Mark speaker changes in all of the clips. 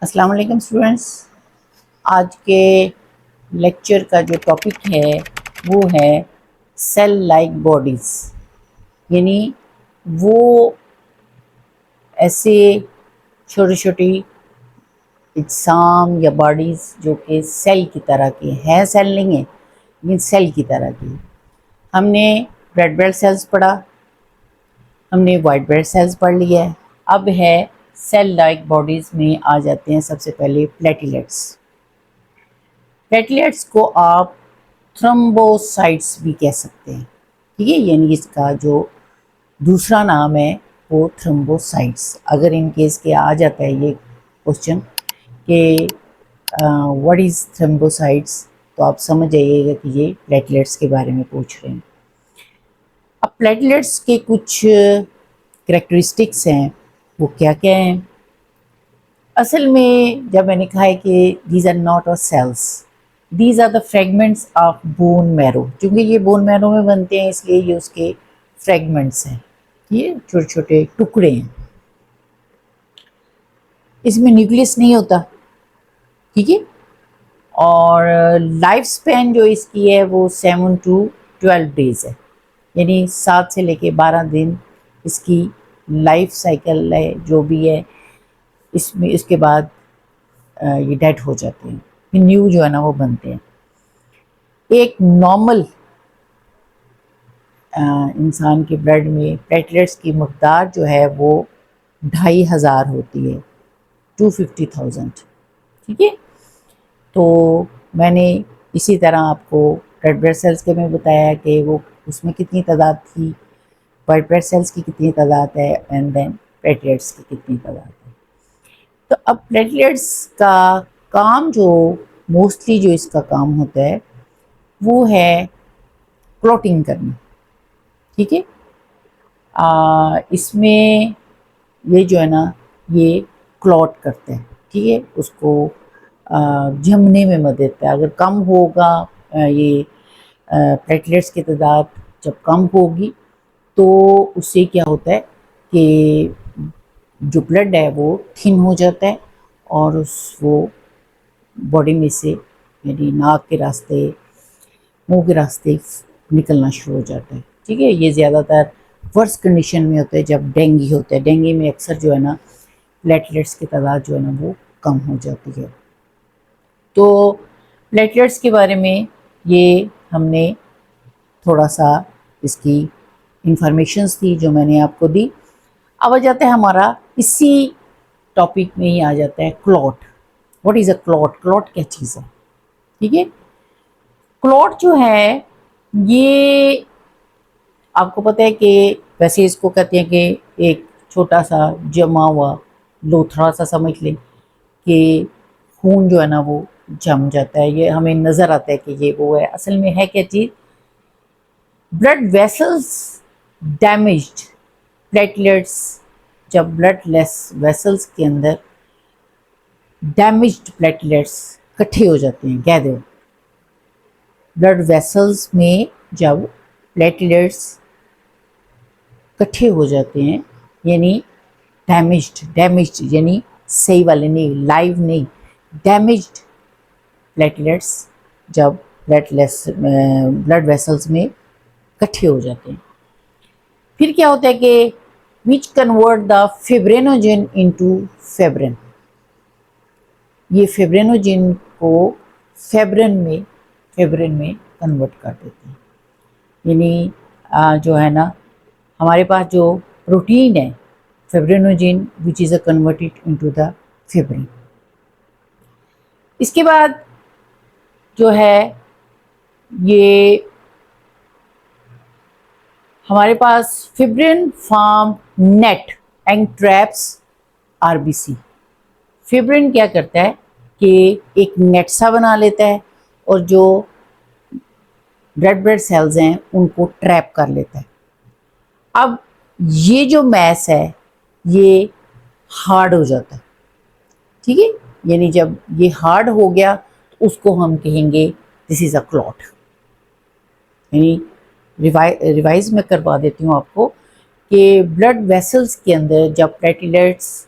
Speaker 1: अस्सलाम वालेकुम स्टूडेंट्स। आज के लेक्चर का जो टॉपिक है वो है सेल लाइक बॉडीज़, यानी वो ऐसे छोटी छोटी इज्साम या बॉडीज़ जो कि सेल की तरह की हैं, सेल नहीं है लेकिन सेल की तरह की। हमने रेड ब्लड सेल्स पढ़ा, हमने वाइट ब्लड सेल्स पढ़ लिया है। अब है सेल लाइक बॉडीज़ में आ जाते हैं सबसे पहले प्लेटलेट्स। प्लेटलेट्स को आप थ्रोम्बोसाइट्स भी कह सकते हैं, ठीक है, यानी इसका जो दूसरा नाम है वो थ्रोम्बोसाइट्स। अगर इन केस के आ जाता है ये क्वेश्चन कि व्हाट इज़ थ्रोम्बोसाइट्स, तो आप समझ जाइएगा कि ये प्लेटलेट्स के बारे में पूछ रहे हैं। अब प्लेटलेट्स के कुछ कैरेक्टरिस्टिक्स हैं, वो क्या क्या हैं। असल में जब मैंने कहा है कि these are not a cells, these are the fragments of bone marrow, क्योंकि ये बोन मैरो में बनते हैं इसलिए ये उसके फ्रेगमेंट्स हैं, ये छोटे छोटे टुकड़े हैं। इसमें न्यूक्लियस नहीं होता, ठीक है। और लाइफ स्पैन जो इसकी है वो 7 to 12 डेज है, यानी 7 से लेके 12 दिन इसकी लाइफ साइकिल है जो भी है। इसमें इसके बाद ये डेड हो जाते हैं, फिर न्यू जो है ना वो बनते हैं। एक नॉर्मल इंसान के ब्लड में प्लेटलेट्स की मकदार जो है वो 2500 होती है, 250,000, ठीक है। तो मैंने इसी तरह आपको रेड ब्लड सेल्स के में बताया कि वो उसमें कितनी तादाद थी, वाइट ब्लड सेल्स की कितनी तादाद है, एंड देन प्लेटलेट्स की कितनी तादाद है। तो अब प्लेटलेट्स का काम जो मोस्टली जो इसका काम होता है वो है क्लॉटिंग करना, ठीक है। इसमें ये जो है ना ये क्लॉट करते हैं, ठीक है, उसको जमने में मदद देता है। अगर कम होगा ये प्लेटलेट्स की तादाद जब कम होगी तो उससे क्या होता है कि जो ब्लड है वो थिन हो जाता है और वो बॉडी में से यानी नाक के रास्ते, मुंह के रास्ते निकलना शुरू हो जाता है, ठीक है। ये ज़्यादातर वर्स कंडीशन में होता है जब डेंगू होता है। डेंगू में अक्सर जो है ना प्लेटलेट्स की तादाद जो है ना वो कम हो जाती है। तो प्लेटलेट्स के बारे में ये हमने थोड़ा सा इसकी इंफॉर्मेशंस थी जो मैंने आपको दी। अब आ जाता है हमारा इसी टॉपिक में ही आ जाता है clot. What is a clot? Clot क्या चीज़ है, ठीक है। क्लॉट जो है ये आपको पता है कि वैसे इसको कहते हैं कि एक छोटा सा जमा हुआ लोथड़ा सा समझ लें कि खून जो है ना वो जम जाता है, ये हमें नज़र आता है कि ये वो है। असल में है क्या चीज़? ब्लड वेसल्स डैमेज्ड, प्लेटलेट्स जब ब्लड वेसल्स के अंदर डैमेज्ड प्लेटलेट्स इकट्ठे हो जाते हैं, गैदर ब्लड वेसल्स में जब प्लेटलेट्स इकट्ठे हो जाते हैं, यानी डैमेज्ड यानी सही वाले नहीं, लाइव नहीं, डैमेज्ड प्लेटलेट्स जब ब्लड वेसल्स में इकट्ठे हो जाते हैं, फिर क्या होता है कि which convert the fibrinogen into fibrin. ये फिब्रिनोजेन को फेब्रिन में कन्वर्ट कर देते हैं, यानी जो है ना हमारे पास जो प्रोटीन है fibrinogen which is a converted into the fibrin. इसके बाद जो है ये हमारे पास fibrin form net and traps RBC. Fibrin क्या करता है कि एक नेट सा बना लेता है और जो रेड ब्लड सेल्स हैं उनको ट्रैप कर लेता है। अब ये जो मैस है ये हार्ड हो जाता है, ठीक है, यानी जब ये हार्ड हो गया तो उसको हम कहेंगे दिस इज़ अ क्लॉट। यानी रिवाइज में करवा देती हूँ आपको कि ब्लड वेसल्स के अंदर जब प्लेटलेट्स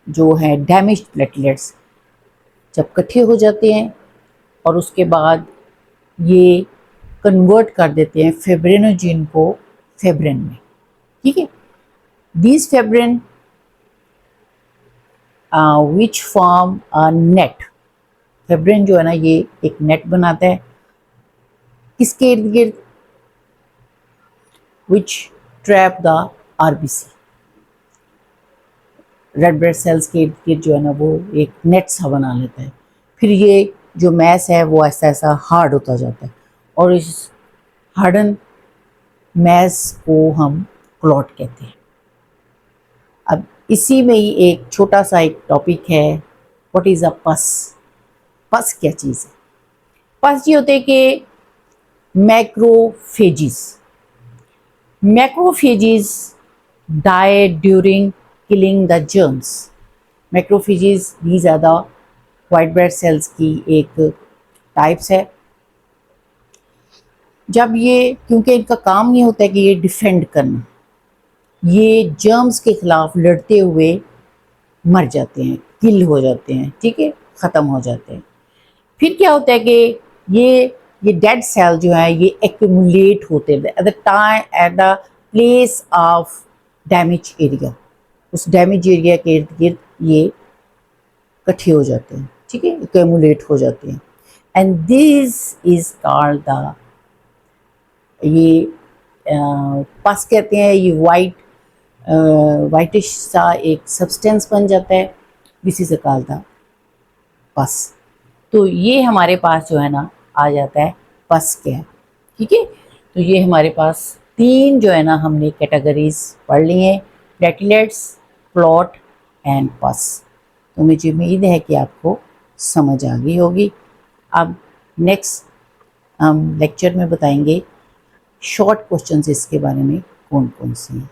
Speaker 1: जो हैं, डैमेज्ड प्लेटलेट्स जब इकट्ठे हो जाते हैं और उसके बाद ये कन्वर्ट कर देते हैं फिब्रिनोजेन को फिब्रिन में, ठीक है। These fibrin which form a net, fibrin जो है ना ये एक नेट बनाता है किसके इर्द गिर्द, which trap the RBC, red blood cells के इर्द गिर्द जो है ना वो एक नेट सा बना लेता है। फिर ये जो मैस है वो ऐसा ऐसा हार्ड होता जाता है और इस हार्डन मैस को हम क्लॉट कहते हैं। अब इसी में ही एक छोटा सा एक टॉपिक है, व्हाट इज़ अ पस। पस क्या चीज़ है? पस ये होते हैं कि macrophages, macrophages die during killing the germs. Macrophages these are the white blood cells की एक टाइप्स है। जब ये, क्योंकि इनका काम ये होता है कि ये डिफेंड करना, ये जर्म्स के खिलाफ लड़ते हुए मर जाते हैं, किल हो जाते हैं, ठीक है, ख़त्म हो जाते हैं। फिर क्या होता है कि ये डेड सेल जो है ये एक्यूमुलेट होते हैं at the time, at the place of damage area, उस डैमेज एरिया के इर्द गिर्द ये इकट्ठे हो जाते हैं, ठीक है, एक्यूमुलेट हो जाते हैं। And this is called the, ये पस कहते हैं, ये वाइटिश सा एक सब्सटेंस बन जाता है, दिस इज कॉल्ड द पस। तो ये हमारे पास जो है ना आ जाता है पस क्या है, ठीक है। तो ये हमारे पास तीन जो है ना हमने कैटेगरीज पढ़ ली हैं, प्लेटलेट्स, क्लॉट एंड पस। तो मुझे उम्मीद है कि आपको समझ आ गई होगी। अब नेक्स्ट हम लेक्चर में बताएंगे शॉर्ट क्वेश्चंस इसके बारे में कौन कौन से हैं।